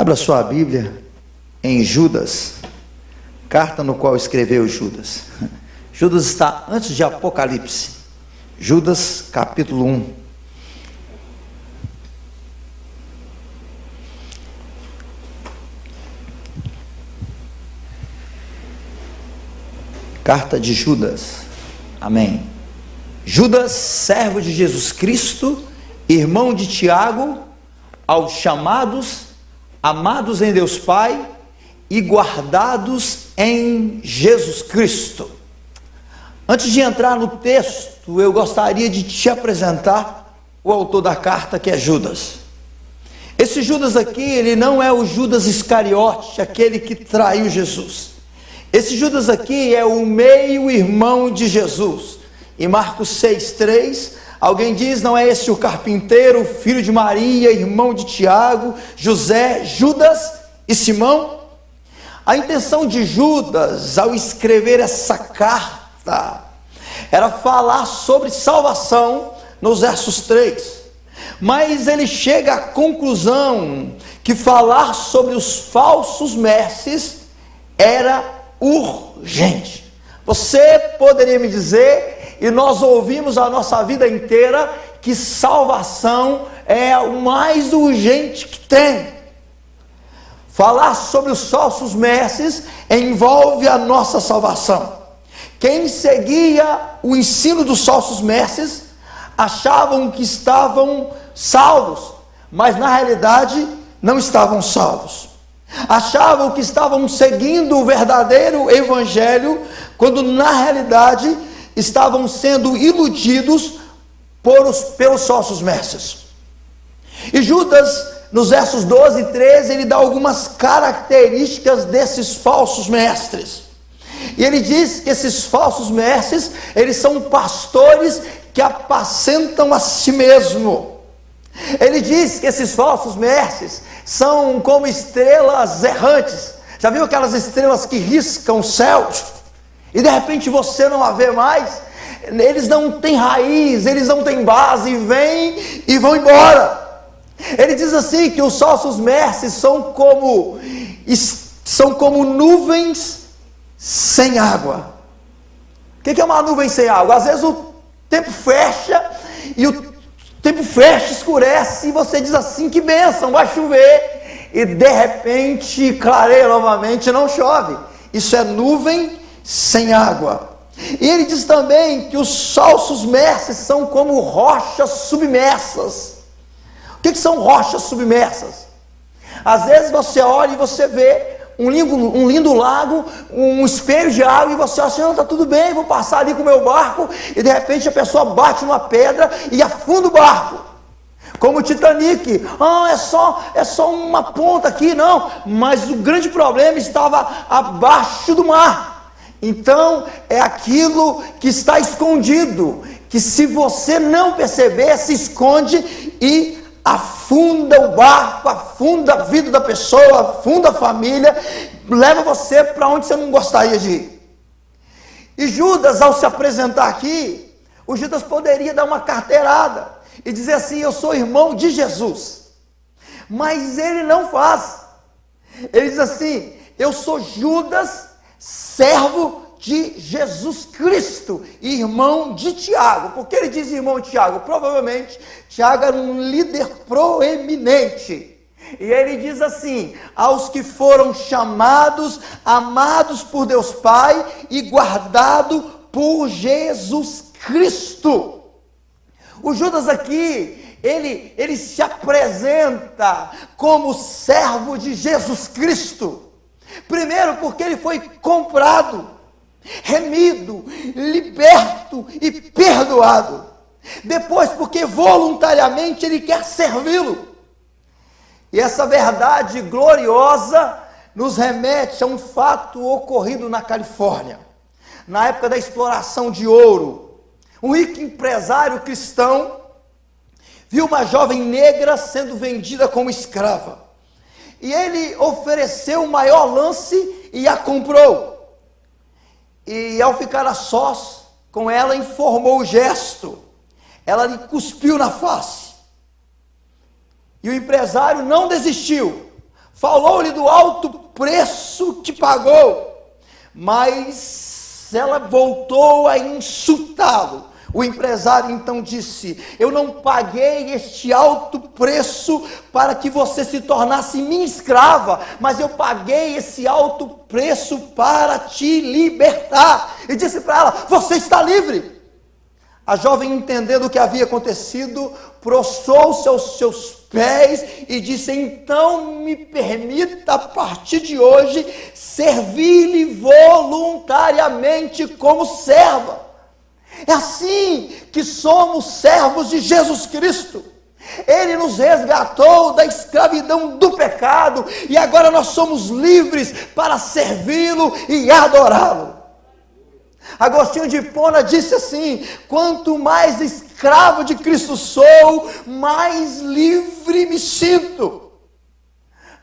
Abra sua Bíblia em Judas, carta no qual escreveu Judas. Judas está antes de Apocalipse. Judas, capítulo 1. Carta de Judas. Amém. Judas, servo de Jesus Cristo, irmão de Tiago, aos chamados, amados em Deus Pai e guardados em Jesus Cristo. Antes de entrar no texto, eu gostaria de te apresentar o autor da carta, que é Judas. Esse Judas aqui, ele não é o Judas Iscariote, aquele que traiu Jesus. Esse Judas aqui é o meio-irmão de Jesus. Em Marcos 6,3, alguém diz: não é esse o carpinteiro, filho de Maria, irmão de Tiago, José, Judas e Simão? A intenção de Judas, ao escrever essa carta, era falar sobre salvação, nos versos 3. Mas ele chega à conclusão que falar sobre os falsos mestres era urgente. Você poderia me dizer, e nós ouvimos a nossa vida inteira, que salvação é o mais urgente que tem. Falar sobre os falsos mestres envolve a nossa salvação. Quem seguia o ensino dos falsos mestres achavam que estavam salvos, mas na realidade não estavam salvos. Achavam que estavam seguindo o verdadeiro evangelho, quando na realidade estavam sendo iludidos pelos falsos mestres. E Judas, nos versos 12 e 13, ele dá algumas características desses falsos mestres. E ele diz que esses falsos mestres, eles são pastores que apacentam a si mesmo. Ele diz que esses falsos mestres são como estrelas errantes. Já viu aquelas estrelas que riscam o céu e de repente você não a vê mais? Eles não têm raiz, eles não têm base, vêm e vão embora. Ele diz assim que os falsos mestres são como nuvens sem água. O que é uma nuvem sem água? Às vezes o tempo fecha, escurece, e você diz assim: que bênção, vai chover, e de repente clareia novamente, não chove. Isso é nuvem sem água. E ele diz também que os falsos mestres são como rochas submersas. O que são rochas submersas? Às vezes você olha e você vê um lindo lago, um espelho de água, e você acha: não, está tudo bem, vou passar ali com o meu barco, e de repente a pessoa bate numa pedra e afunda o barco, como o Titanic. É só uma ponta aqui. Não, mas o grande problema estava abaixo do mar. Então é aquilo que está escondido, que se você não perceber, se esconde e afunda o barco, afunda a vida da pessoa, afunda a família, leva você para onde você não gostaria de ir. E Judas, ao se apresentar aqui, o Judas poderia dar uma carteirada e dizer assim: eu sou irmão de Jesus. Mas ele não faz. Ele diz assim: eu sou Judas, servo de Jesus Cristo, irmão de Tiago. Por que ele diz irmão de Tiago? Provavelmente Tiago era um líder proeminente. E ele diz assim: aos que foram chamados, amados por Deus Pai e guardados por Jesus Cristo. O Judas aqui, ele se apresenta como servo de Jesus Cristo. Primeiro porque ele foi comprado, remido, liberto e perdoado. Depois porque voluntariamente ele quer servi-lo. E essa verdade gloriosa nos remete a um fato ocorrido na Califórnia, na época da exploração de ouro. Um rico empresário cristão viu uma jovem negra sendo vendida como escrava, e ele ofereceu o maior lance e a comprou. E ao ficar a sós com ela, informou o gesto. Ela lhe cuspiu na face. E o empresário não desistiu. falou-lhe do alto preço que pagou, mas ela voltou a insultá-lo. O empresário então disse: eu não paguei este alto preço para que você se tornasse minha escrava, mas eu paguei esse alto preço para te libertar. E disse para ela: você está livre. A jovem, entendendo o que havia acontecido, prostrou-se aos seus pés e disse: então me permita a partir de hoje servir-lhe voluntariamente como serva. É assim que somos servos de Jesus Cristo. Ele nos resgatou da escravidão do pecado e agora nós somos livres para servi-lo e adorá-lo. Agostinho de Hipona disse assim: quanto mais escravo de Cristo sou, mais livre me sinto.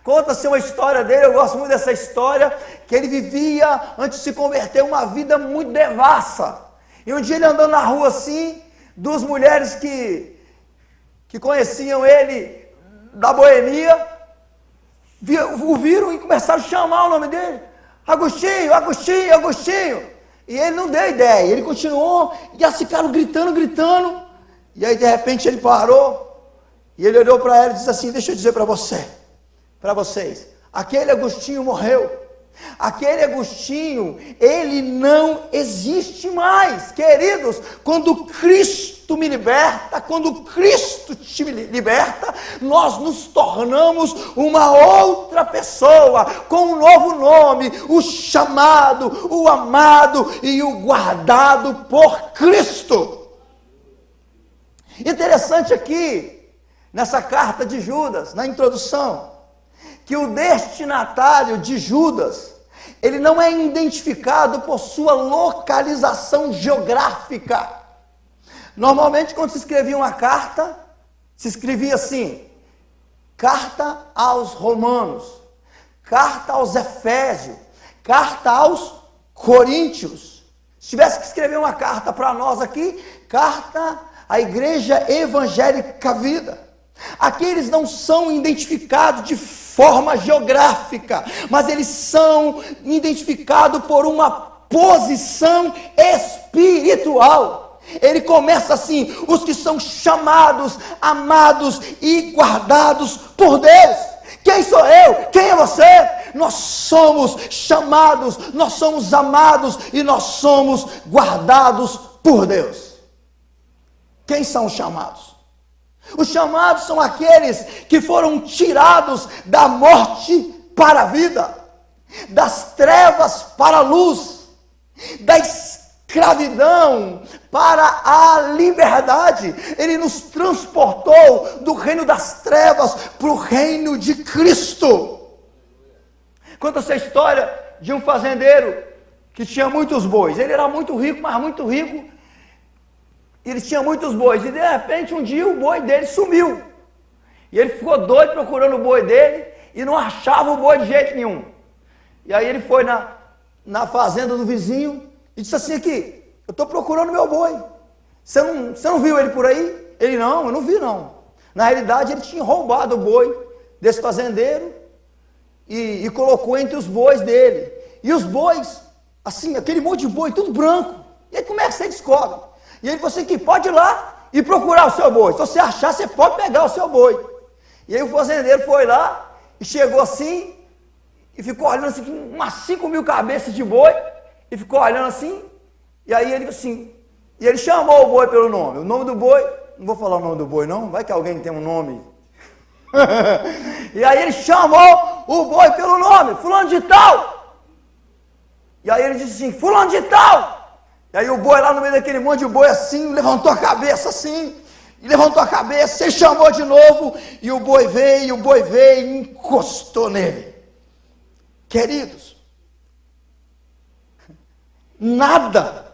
Conta-se uma história dele, eu gosto muito dessa história, que ele vivia, antes de se converter, uma vida muito devassa. E um dia ele andando na rua assim, duas mulheres que conheciam ele da boemia, o viram e começaram a chamar o nome dele: Agostinho, Agostinho, Agostinho. E ele não deu ideia, ele continuou, e elas ficaram gritando, e aí de repente ele parou, e ele olhou para ela e disse assim: deixa eu dizer para vocês, aquele Agostinho morreu. Aquele Agostinho, ele não existe mais. Queridos, quando Cristo me liberta, quando Cristo te liberta, nós nos tornamos uma outra pessoa, com um novo nome, o chamado, o amado e o guardado por Cristo. Interessante aqui, nessa carta de Judas, na introdução, que o destinatário de Judas, ele não é identificado por sua localização geográfica. Normalmente, quando se escrevia uma carta, se escrevia assim: carta aos Romanos, carta aos Efésios, carta aos Coríntios. Se tivesse que escrever uma carta para nós aqui, carta à Igreja Evangélica Vida. Aqui eles não são identificados de forma geográfica, mas eles são identificados por uma posição espiritual. Ele começa assim: os que são chamados, amados e guardados por Deus. Quem sou eu? Quem é você? Nós somos chamados, nós somos amados e nós somos guardados por Deus. Quem são os chamados? Os chamados são aqueles que foram tirados da morte para a vida, das trevas para a luz, da escravidão para a liberdade. Ele nos transportou do reino das trevas para o reino de Cristo. Conta essa história de um fazendeiro que tinha muitos bois. Ele era muito rico, mas muito rico. Ele tinha muitos bois, e de repente um dia o boi dele sumiu, e ele ficou doido procurando o boi dele, e não achava o boi de jeito nenhum. E aí ele foi na fazenda do vizinho, e disse assim: aqui, eu estou procurando meu boi, você não viu ele por aí? Ele: não, eu não vi não. Na realidade ele tinha roubado o boi desse fazendeiro, e colocou entre os bois dele, e os bois, assim, aquele monte de boi, tudo branco. E aí como é que você descobre? E ele falou assim: que pode ir lá e procurar o seu boi. Se você achar, você pode pegar o seu boi. E aí o fazendeiro foi lá e chegou assim, e ficou olhando assim, umas 5.000 cabeças de boi, e ficou olhando assim, e aí ele assim, e ele chamou o boi pelo nome. O nome do boi, não vou falar o nome do boi não, vai que alguém tem um nome. E aí ele chamou o boi pelo nome: fulano de tal. E aí ele disse assim: fulano de tal. E aí o boi lá no meio daquele monte de boi assim, levantou a cabeça assim, e levantou a cabeça, e chamou de novo, e o boi veio e encostou nele. Queridos, nada,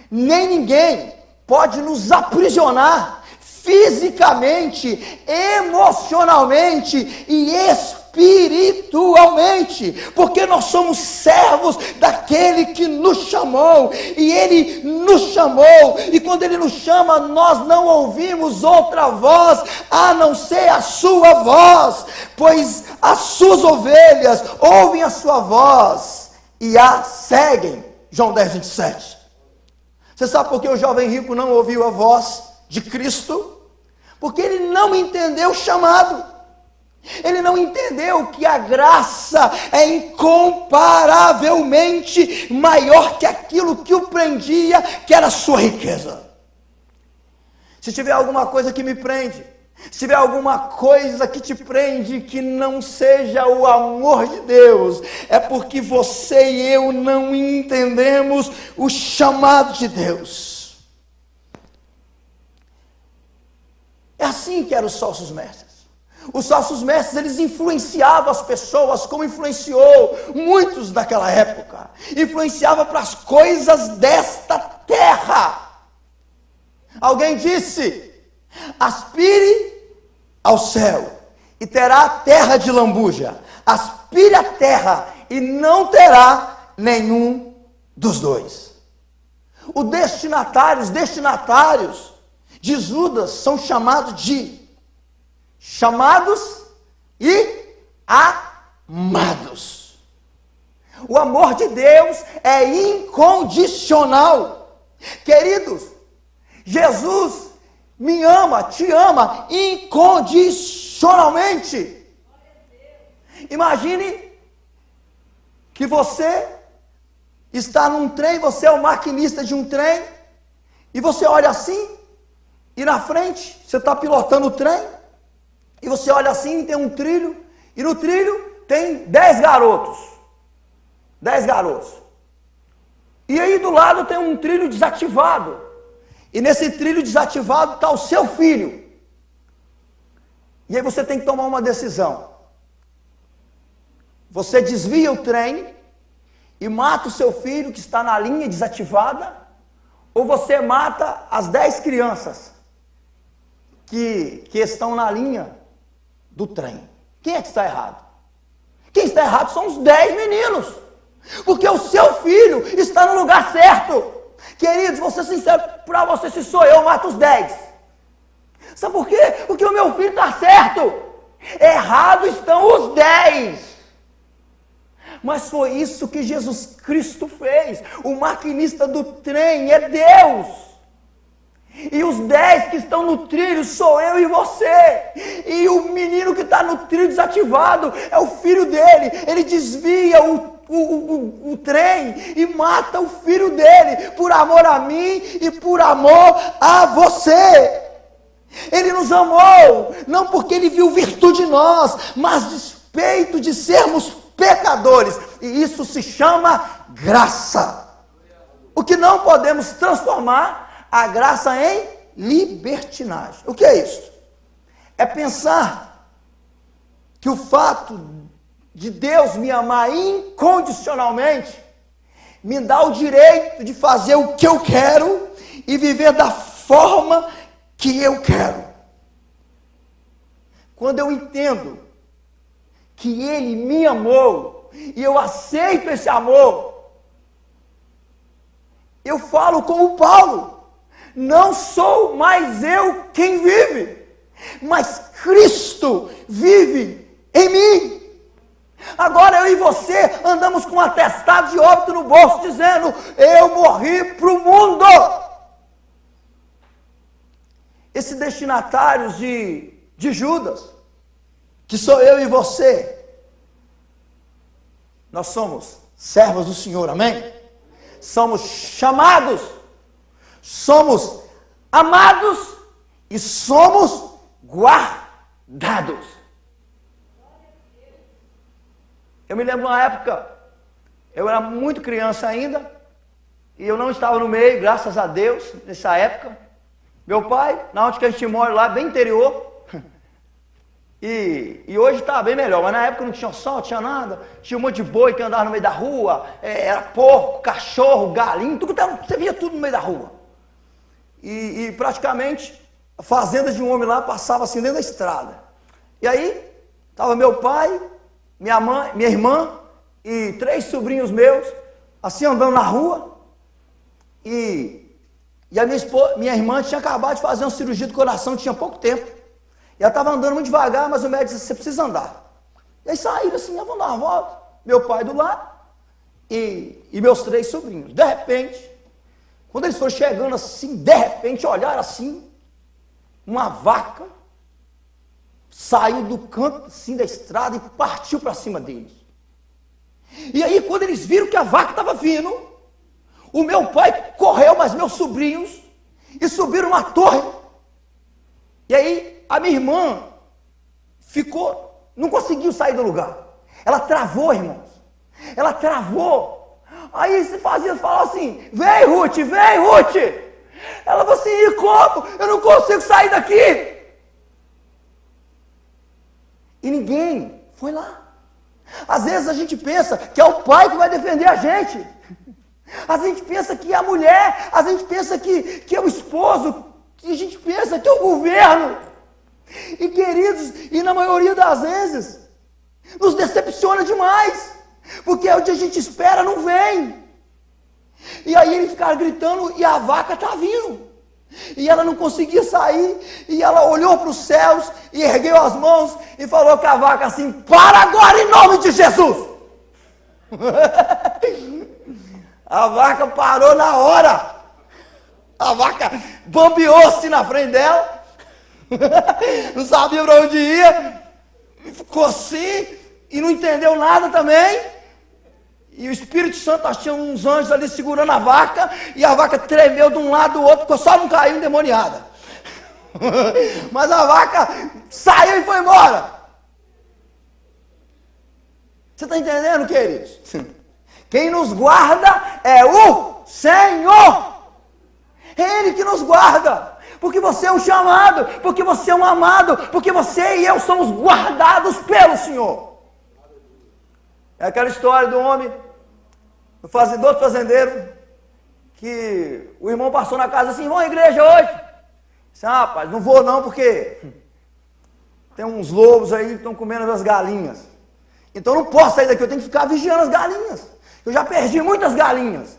nem ninguém pode nos aprisionar fisicamente, emocionalmente e espiritualmente, porque nós somos servos daquele que nos chamou, e ele nos chamou, e quando ele nos chama, nós não ouvimos outra voz a não ser a sua voz, pois as suas ovelhas ouvem a sua voz e a seguem. João 10, 27. Você sabe por que o jovem rico não ouviu a voz de Cristo? Porque ele não entendeu o chamado. Ele não entendeu que a graça é incomparavelmente maior que aquilo que o prendia, que era a sua riqueza. Se tiver alguma coisa que me prende, se tiver alguma coisa que te prende que não seja o amor de Deus, é porque você e eu não entendemos o chamado de Deus. É assim que eram os falsos mestres. Os falsos mestres, eles influenciavam as pessoas, como influenciou muitos daquela época. Influenciava para as coisas desta terra. Alguém disse: aspire ao céu e terá a terra de lambuja. Aspire a terra e não terá nenhum dos dois. Os destinatários de Judas são chamados e amados. O amor de Deus é incondicional. Queridos, Jesus me ama, te ama incondicionalmente. Imagine que você está num trem, você é o maquinista de um trem, e você olha assim, e na frente, você está pilotando o trem, e você olha assim, tem um trilho, e no trilho tem 10 garotos. 10 garotos. E aí do lado tem um trilho desativado. E nesse trilho desativado está o seu filho. E aí você tem que tomar uma decisão. Você desvia o trem e mata o seu filho que está na linha desativada, ou você mata as 10 crianças que estão na linha do trem. Quem é que está errado? Quem está errado são os 10 meninos, porque o seu filho está no lugar certo. Queridos, vou ser sincero para você, se sou eu mato os 10. Sabe por quê? Porque o meu filho está certo. Errado estão os 10. Mas foi isso que Jesus Cristo fez. O maquinista do trem é Deus. E os 10 que estão no trilho sou eu e você. E o menino que está no trilho desativado é o filho dele. Ele desvia o trem e mata o filho dele por amor a mim e por amor a você. Ele nos amou, não porque ele viu virtude em nós, mas a despeito de sermos pecadores. E isso se chama graça. O que não podemos transformar a graça em libertinagem. O que é isso? É pensar que o fato de Deus me amar incondicionalmente me dá o direito de fazer o que eu quero e viver da forma que eu quero. Quando eu entendo que Ele me amou e eu aceito esse amor, eu falo como Paulo: não sou mais eu quem vive, mas Cristo vive em mim. Agora eu e você andamos com um atestado de óbito no bolso, dizendo: eu morri para o mundo. Esse destinatário de Judas, que sou eu e você, nós somos servos do Senhor, amém? Somos chamados, somos amados e somos guardados. Eu me lembro uma época, eu era muito criança ainda, e eu não estava no meio, graças a Deus, nessa época. Meu pai, na onde que a gente mora lá, bem interior, e hoje está bem melhor, mas na época não tinha sol, não tinha nada, tinha um monte de boi que andava no meio da rua, era porco, cachorro, galinho, tudo, você via tudo no meio da rua. E praticamente a fazenda de um homem lá passava assim dentro da estrada. E aí, estava meu pai, minha mãe, minha irmã e 3 sobrinhos meus, assim andando na rua, e a minha irmã tinha acabado de fazer uma cirurgia do coração, tinha pouco tempo. E ela estava andando muito devagar, mas o médico disse: você precisa andar. E aí saíram assim, vão dar uma volta. Meu pai do lado e meus 3 sobrinhos. De repente, quando eles foram chegando assim, de repente olharam assim, uma vaca saiu do canto assim da estrada e partiu para cima deles. E aí quando eles viram que a vaca estava vindo, o meu pai correu, mas meus sobrinhos, e subiram uma torre. E aí a minha irmã ficou, não conseguiu sair do lugar. Ela travou, irmãos. Ela travou. Aí se falava assim, vem Ruth. Ela falou assim, e como? Eu não consigo sair daqui. E ninguém foi lá. Às vezes a gente pensa que é o pai que vai defender a gente. A gente pensa que é a mulher, a gente pensa que é o esposo, a gente pensa que é o governo. E queridos, e na maioria das vezes, nos decepciona demais, porque onde a gente espera não vem. E aí ele ficava gritando e a vaca está vindo. E ela não conseguia sair, e ela olhou para os céus e ergueu as mãos e falou com a vaca assim, para agora em nome de Jesus. A vaca parou na hora. A vaca bambeou-se na frente dela. Não sabia para onde ia. Ficou assim e não entendeu nada também. E o Espírito Santo, tinha uns anjos ali segurando a vaca. E a vaca tremeu de um lado do outro, só não caiu endemoniada. Mas a vaca saiu e foi embora. Você está entendendo, queridos? Quem nos guarda é o Senhor. É Ele que nos guarda. Porque você é um chamado, porque você é um amado, porque você e eu somos guardados pelo Senhor. É aquela história do homem, do fazendeiro, que o irmão passou na casa assim, vão à igreja hoje? Disse, rapaz, não vou não, porque tem uns lobos aí que estão comendo as galinhas. Então eu não posso sair daqui, eu tenho que ficar vigiando as galinhas. Eu já perdi muitas galinhas.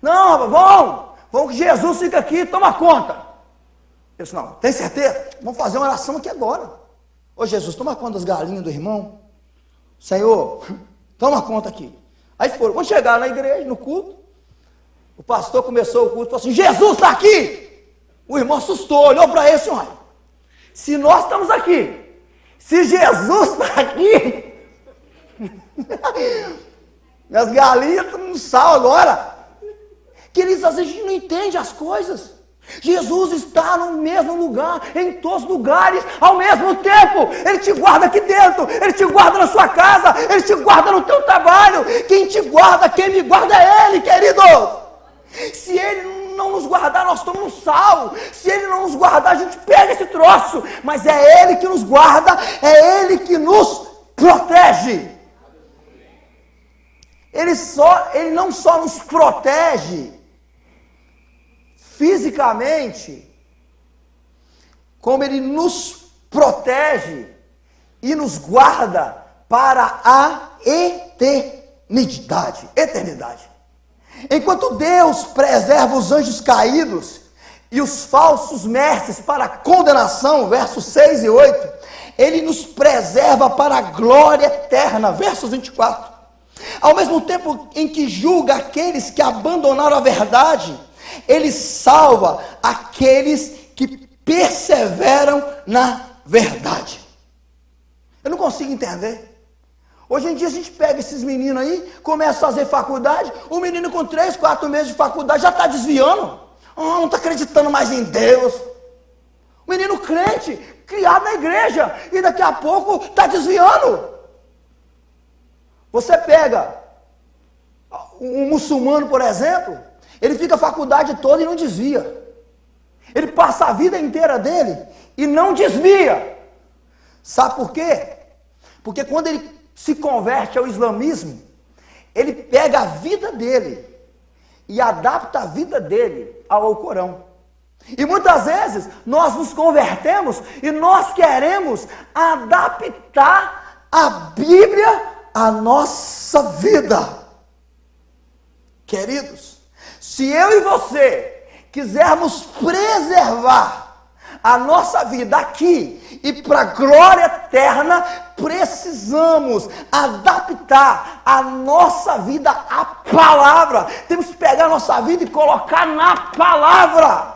Não, rapaz, vão que Jesus fica aqui, toma conta. Eu disse, não, tem certeza? Vamos fazer uma oração aqui agora. Ô Jesus, toma conta das galinhas do irmão. Senhor, toma conta aqui. Aí foram, quando chegaram na igreja, no culto, o pastor começou o culto e falou assim, Jesus está aqui. O irmão assustou, olhou para ele e disse, olha, se nós estamos aqui, se Jesus está aqui, minhas galinhas estão no sal agora. Queridos, às vezes a gente não entende as coisas. Jesus está no mesmo lugar, em todos os lugares, ao mesmo tempo. Ele te guarda aqui dentro, Ele te guarda na sua casa, Ele te guarda no teu trabalho. Quem te guarda, quem me guarda é Ele, queridos. Se Ele não nos guardar, nós estamos no sal. Se Ele não nos guardar, a gente pega esse troço. Mas é Ele que nos guarda, é Ele que nos protege. Ele não só nos protege fisicamente, como Ele nos protege e nos guarda para a eternidade. Enquanto Deus preserva os anjos caídos e os falsos mestres para a condenação, versos 6 e 8, Ele nos preserva para a glória eterna, versos 24. Ao mesmo tempo em que julga aqueles que abandonaram a verdade, Ele salva aqueles que perseveram na verdade. Eu não consigo entender. Hoje em dia a gente pega esses meninos aí, começa a fazer faculdade, o menino com 3, 4 meses de faculdade já está desviando. Não está acreditando mais em Deus. O menino crente, criado na igreja, e daqui a pouco está desviando. Você pega um muçulmano, por exemplo, ele fica a faculdade toda e não desvia. Ele passa a vida inteira dele e não desvia. Sabe por quê? Porque quando ele se converte ao islamismo, ele pega a vida dele e adapta a vida dele ao Alcorão. E muitas vezes nós nos convertemos e nós queremos adaptar a Bíblia à nossa vida. Queridos, se eu e você quisermos preservar a nossa vida aqui e para a glória eterna, precisamos adaptar a nossa vida à palavra. Temos que pegar a nossa vida e colocar na palavra.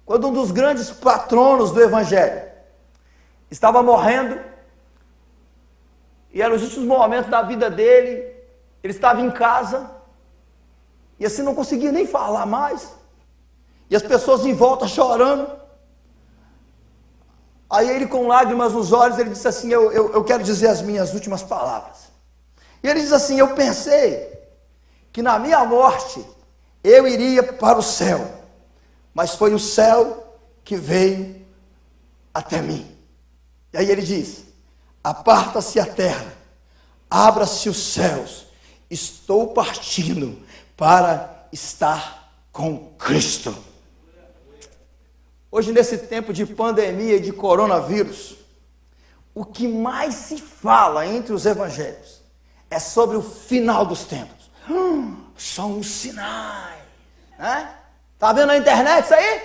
Quando um dos grandes patronos do Evangelho estava morrendo, e eram os últimos momentos da vida dele, ele estava em casa, e assim não conseguia nem falar mais, e as pessoas em volta chorando. Aí ele, com lágrimas nos olhos, ele disse assim: eu quero dizer as minhas últimas palavras. E ele diz assim: eu pensei que na minha morte eu iria para o céu, mas foi o céu que veio até mim. E aí ele diz: aparta-se a terra, abra-se os céus, estou partindo para estar com Cristo. Hoje, nesse tempo de pandemia e de coronavírus, o que mais se fala entre os evangélicos é sobre o final dos tempos. São os sinais, né? Tá vendo na internet isso aí?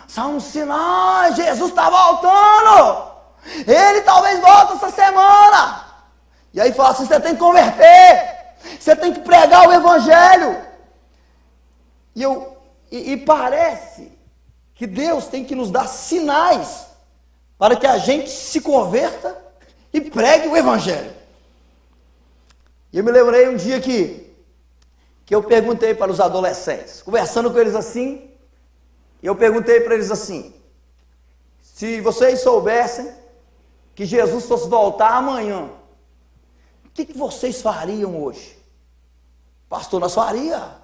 São os sinais, Jesus está voltando. Ele talvez volte essa semana. E aí fala assim: você tem que converter, você tem que pregar o evangelho. E parece que Deus tem que nos dar sinais para que a gente se converta e pregue o evangelho. E eu me lembrei um dia que eu perguntei para os adolescentes, conversando com eles assim, eu perguntei para eles assim: se vocês soubessem que Jesus fosse voltar amanhã, o que vocês fariam hoje? Pastor, nós faríamos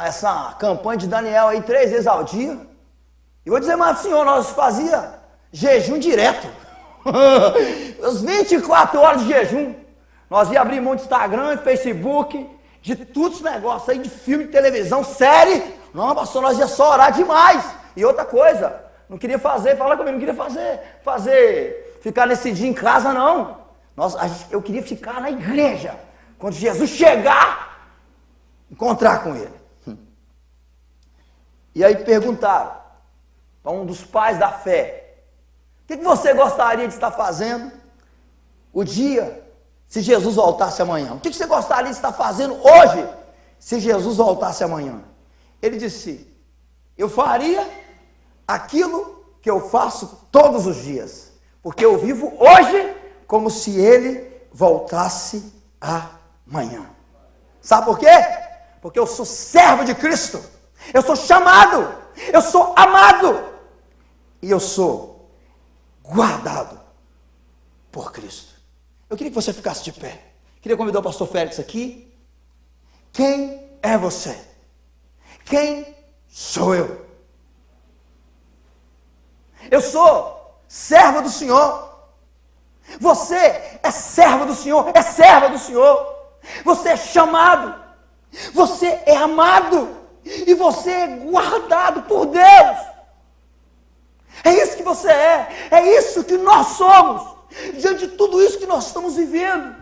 essa campanha de Daniel aí 3 vezes ao dia. E vou dizer mais para o senhor, nós fazia jejum direto. As 24 horas de jejum. Nós ia abrir mão de Instagram, Facebook, de tudo esse negócio aí, de filme, de televisão, série. Não, pastor, nós ia só orar demais. E outra coisa, não queria fazer, fala comigo, não queria ficar nesse dia em casa, não. Eu queria ficar na igreja. Quando Jesus chegar, encontrar com ele. E aí perguntaram para um dos pais da fé: o que você gostaria de estar fazendo o dia se Jesus voltasse amanhã? O que você gostaria de estar fazendo hoje se Jesus voltasse amanhã? Ele disse: eu faria aquilo que eu faço todos os dias, porque eu vivo hoje como se ele voltasse amanhã. Sabe por quê? Porque eu sou servo de Cristo, eu sou chamado, eu sou amado e eu sou guardado por Cristo. Eu queria que você ficasse de pé. Queria convidar o pastor Félix aqui. Quem é você? Quem sou eu? Eu sou servo do Senhor. Você é servo do Senhor, é serva do Senhor. Você é chamado, você é amado e você é guardado por Deus. É isso que você é isso que nós somos. Diante de tudo isso que nós estamos vivendo,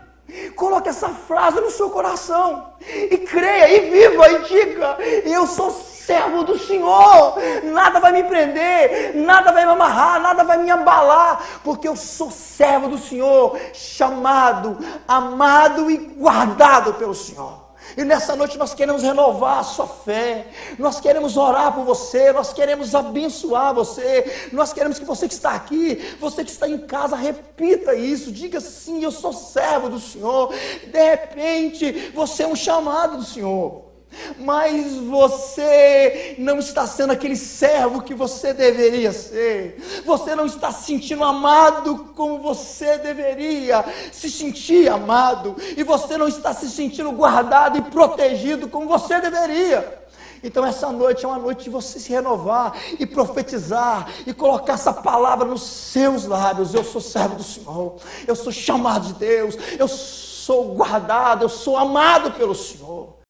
coloque essa frase no seu coração e creia e viva e diga: eu sou servo do Senhor, nada vai me prender, nada vai me amarrar, nada vai me abalar, porque eu sou servo do Senhor, chamado, amado e guardado pelo Senhor. E nessa noite nós queremos renovar a sua fé, nós queremos orar por você, nós queremos abençoar você, nós queremos que você que está aqui, você que está em casa, repita isso, diga sim: eu sou servo do Senhor. De repente você é um chamado do Senhor, mas você não está sendo aquele servo que você deveria ser, você não está se sentindo amado como você deveria se sentir amado, e você não está se sentindo guardado e protegido como você deveria. Então essa noite é uma noite de você se renovar e profetizar e colocar essa palavra nos seus lábios: eu sou servo do Senhor, eu sou chamado de Deus, eu sou guardado, eu sou amado pelo Senhor.